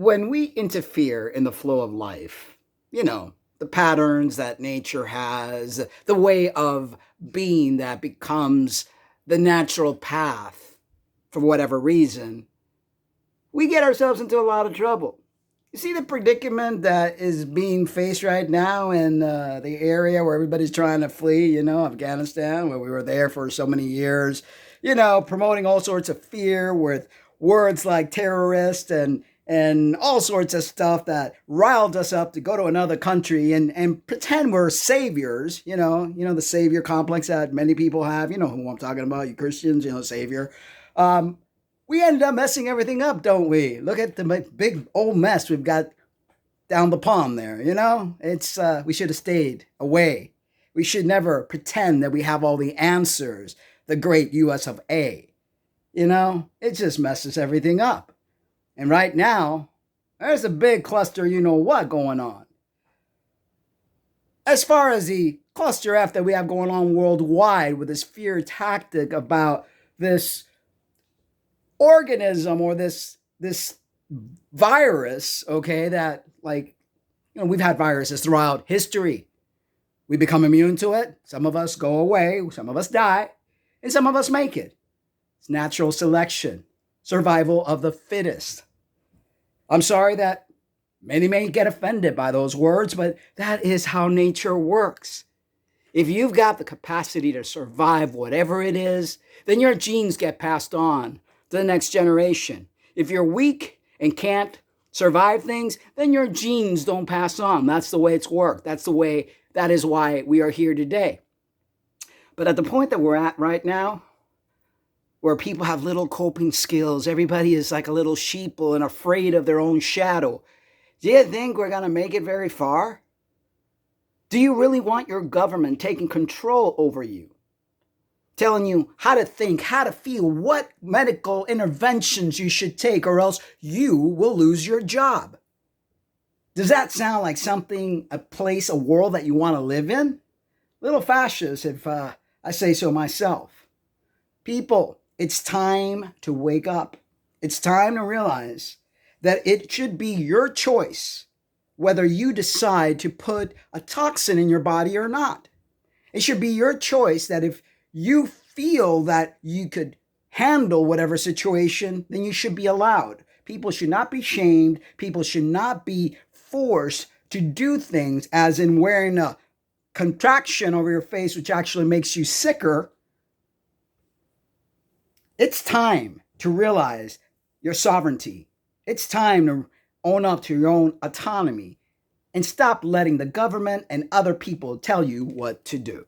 when we interfere in the flow of life, the patterns that nature has, the way of being that becomes the natural path for whatever reason, we get ourselves into a lot of trouble. You see the predicament that is being faced right now in the area where everybody's trying to flee, Afghanistan, where we were there for so many years, promoting all sorts of fear with words like terrorist and all sorts of stuff that riled us up to go to another country and pretend we're saviors, the savior complex that many people have, who I'm talking about, you Christians, savior. We ended up messing everything up, don't we? Look at the big old mess we've got down the pond there, It's we should have stayed away. We should never pretend that we have all the answers, the great US of A. It just messes everything up. And right now, there's a big cluster, what, going on. As far as the cluster F that we have going on worldwide with this fear tactic about this organism or this virus, okay, that we've had viruses throughout history. We become immune to it. Some of us go away, some of us die, and some of us make it. It's natural selection, survival of the fittest. I'm sorry that many may get offended by those words, but that is how nature works. If you've got the capacity to survive whatever it is, then your genes get passed on to the next generation. If you're weak and can't survive things, then your genes don't pass on. That's the way it's worked. That is why we are here today. But at the point that we're at right now, where people have little coping skills, everybody is like a little sheeple and afraid of their own shadow, do you think we're going to make it very far? Do you really want your government taking control over you? Telling you how to think, how to feel, what medical interventions you should take, or else you will lose your job. Does that sound like something, a place, a world that you want to live in? Little fascist, if I say so myself. People, it's time to wake up. It's time to realize that it should be your choice whether you decide to put a toxin in your body or not. It should be your choice that if you feel that you could handle whatever situation, then you should be allowed. People should not be shamed. People should not be forced to do things, as in wearing a contraction over your face, which actually makes you sicker. It's time to realize your sovereignty. It's time to own up to your own autonomy and stop letting the government and other people tell you what to do.